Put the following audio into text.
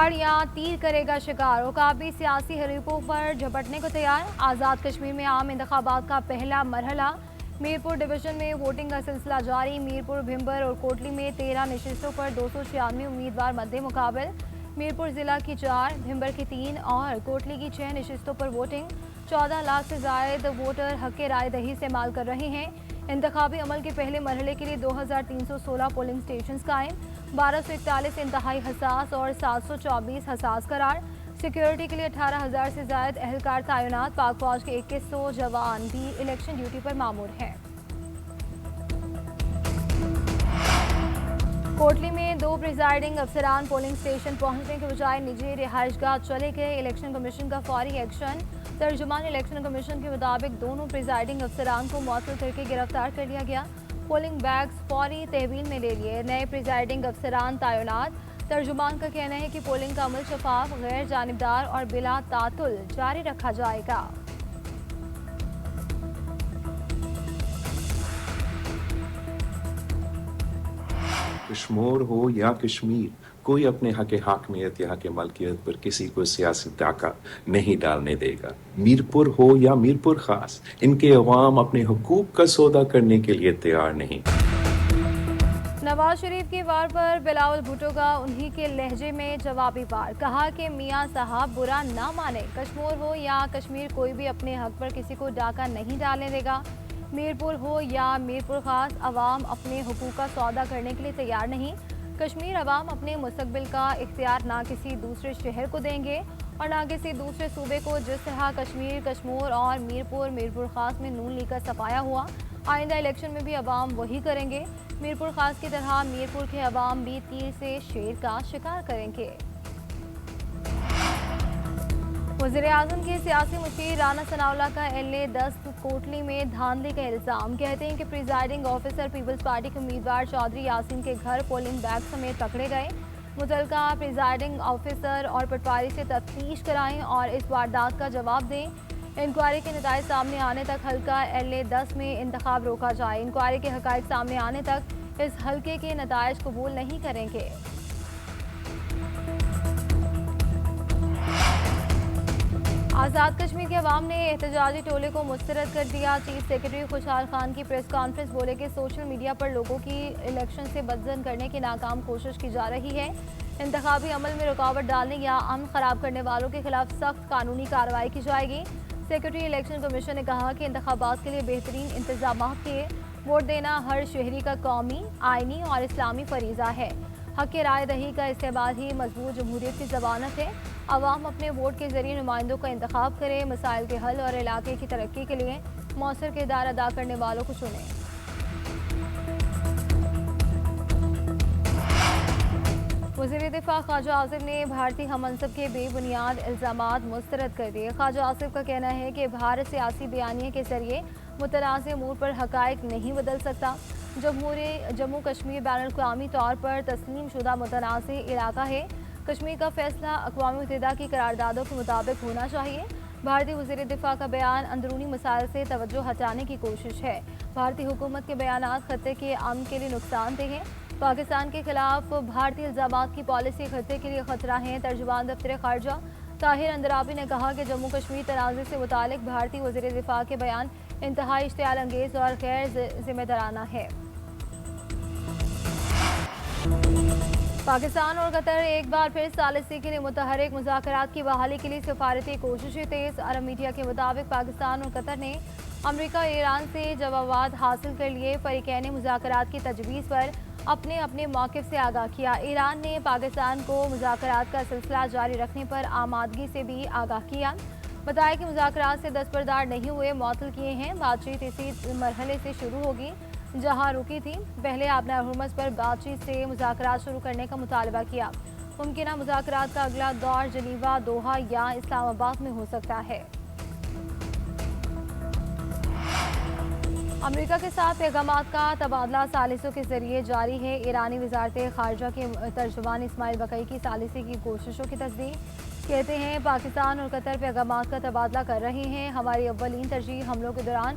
تلوار یا تیر کرے گا شکار، عقابی سیاسی حریفوں پر جھپٹنے کو تیار۔ آزاد کشمیر میں عام انتخابات کا پہلا مرحلہ، میرپور ڈویژن میں ووٹنگ کا سلسلہ جاری۔ میرپور، بھمبر اور کوٹلی میں 13 نشستوں پر 296 امیدوار مد مقابل۔ میرپور ضلع کی 4، بھمبر کی 3 اور کوٹلی کی 6 نشستوں پر ووٹنگ۔ 14 لاکھ سے زائد ووٹر حق رائے دہی استعمال کر رہے ہیں۔ انتخابی عمل کے پہلے مرحلے کے لیے 2316 پولنگ سٹیشنز قائم، 1241 انتہائی حساس اور 724 حساس قرار۔ سیکیورٹی کے لیے 18,000 سے زائد اہلکار تعینات۔ پاک فوج کے 2100 جوان بھی الیکشن ڈیوٹی پر مامور ہیں۔ کوٹلی میں 2 پریزائڈنگ افسران پولنگ سٹیشن پہنچنے کے بجائے نجی رہائش گاہ چلے گئے۔ الیکشن کمیشن کا فوری ایکشن۔ ترجمان الیکشن کمیشن کے مطابق دونوں پریزائڈنگ افسران کو معطل کر کے گرفتار کر لیا گیا۔ پولنگ بیگز فوری تحویل میں لے لیے، نئے پریزائڈنگ افسران تعینات۔ ترجمان کا کہنا ہے کہ پولنگ کا عمل شفاف، غیر جانبدار اور بلا تعطل جاری رکھا جائے گا۔ کشمور ہو یا کشمیر، کوئی اپنے حق حاکمیت یا حق ملکیت پر کسی کو سیاسی ڈاکہ نہیں ڈالنے دے گا۔ میرپور ہو یا میرپور خاص، ان کے عوام اپنے حقوق کا سودا کرنے کے لیے تیار نہیں۔ نواز شریف کی وار پر بلاول بھٹو کا انہی کے لہجے میں جوابی وار، کہا کہ میاں صاحب برا نہ مانے، کشمور ہو یا کشمیر، کوئی بھی اپنے حق پر کسی کو ڈاکہ نہیں ڈالنے دے گا۔ میرپور ہو یا میرپور خاص، عوام اپنے حقوق کا سودا کرنے کے لیے تیار نہیں۔ کشمیر عوام اپنے مستقبل کا اختیار نہ کسی دوسرے شہر کو دیں گے اور نہ کسی دوسرے صوبے کو۔ جس طرح کشمیر، کشمور اور میرپور خاص میں نون لیگ کا صفایا ہوا، آئندہ الیکشن میں بھی عوام وہی کریں گے۔ میرپور خاص کی طرح میرپور کے عوام بھی تیر سے شیر کا شکار کریں گے۔ وزیراعظم کے سیاسی مشیر رانا ثناءاللہ کا LA-10 کوٹلی میں دھاندلی کا الزام، کہتے ہیں کہ پریزائڈنگ آفیسر پیپلز پارٹی کے امیدوار چودھری یاسین کے گھر پولنگ بیگ سمیت پکڑے گئے۔ متعلقہ پریزائڈنگ آفیسر اور پٹواری سے تفتیش کرائیں اور اس واردات کا جواب دیں۔ انکوائری کے نتائج سامنے آنے تک حلقہ LA-10 میں انتخاب روکا جائے۔ انکوائری کے حقائق سامنے آنے تک اس حلقے کے نتائج قبول نہیں کریں گے۔ آزاد کشمیر کے عوام نے احتجاجی ٹولے کو مسترد کر دیا۔ چیف سیکرٹری خوشحال خان کی پریس کانفرنس، بولے کہ سوشل میڈیا پر لوگوں کی الیکشن سے بدظن کرنے کی ناکام کوشش کی جا رہی ہے۔ انتخابی عمل میں رکاوٹ ڈالنے یا امن خراب کرنے والوں کے خلاف سخت قانونی کارروائی کی جائے گی۔ سیکرٹری الیکشن کمیشن نے کہا کہ انتخابات کے لیے بہترین انتظامات کیے۔ ووٹ دینا ہر شہری کا قومی، آئینی اور اسلامی فریضہ ہے۔ حق رائے دہی کا استعمال ہی مضبوط جمہوریت کی ضمانت ہے۔ عوام اپنے ووٹ کے ذریعے نمائندوں کا انتخاب کرے، مسائل کے حل اور علاقے کی ترقی کے لیے مؤثر کردار ادا کرنے والوں کو چنے۔ وزیر دفاع خواجہ آصف نے بھارتی ہم منصب کے بے بنیاد الزامات مسترد کر دیے۔ خواجہ آصف کا کہنا ہے کہ بھارت سیاسی بیانیے کے ذریعے متنازع امور پر حقائق نہیں بدل سکتا۔ جموں کشمیر بین الاقوامی طور پر تسلیم شدہ متنازع علاقہ ہے۔ کشمیر کا فیصلہ اقوام متحدہ کی قراردادوں کے مطابق ہونا چاہیے۔ بھارتی وزیر دفاع کا بیان اندرونی مسائل سے توجہ ہٹانے کی کوشش ہے۔ بھارتی حکومت کے بیانات خطے کے امن کے لیے نقصان دہ ہیں۔ پاکستان کے خلاف بھارتی الزامات کی پالیسی خطے کے لیے خطرہ ہیں۔ ترجمان دفتر خارجہ طاہر اندرابی نے کہا کہ جموں کشمیر تنازع سے متعلق بھارتی وزیر دفاع کے بیان انتہائی اشتعال انگیز اور غیر ذمہ دارانہ ہے۔ پاکستان اور قطر ایک بار پھر ثالثی کے لیے متحرک، مذاکرات کی بحالی کے لیے سفارتی کوششیں تیز۔ عرب میڈیا کے مطابق پاکستان اور قطر نے امریکہ اور ایران سے جوابات حاصل کر لیے۔ فریقین مذاکرات کی تجویز پر اپنے اپنے موقف سے آگاہ کیا۔ ایران نے پاکستان کو مذاکرات کا سلسلہ جاری رکھنے پر آمادگی سے بھی آگاہ کیا۔ بتایا کہ مذاکرات سے دستبردار نہیں ہوئے، معطل کیے ہیں۔ بات چیت اسی مرحلے سے شروع ہوگی جہاں رکی تھی۔ پہلے آبنہ ہرمز پر بات چیت سے مذاکرات شروع کرنے کا مطالبہ کیا۔ ممکنہ مذاکرات کا اگلا دور جنیوا، دوحہ یا اسلام آباد میں ہو سکتا ہے۔ امریکہ کے ساتھ پیغامات کا تبادلہ ثالثیوں کے ذریعے جاری ہے۔ ایرانی وزارت خارجہ کے ترجمان اسماعیل بقائی کی ثالثی کی کوششوں کی تصدیق، کہتے ہیں پاکستان اور قطر پیغامات کا تبادلہ کر رہے ہیں۔ ہماری اولین ترجیح حملوں کے دوران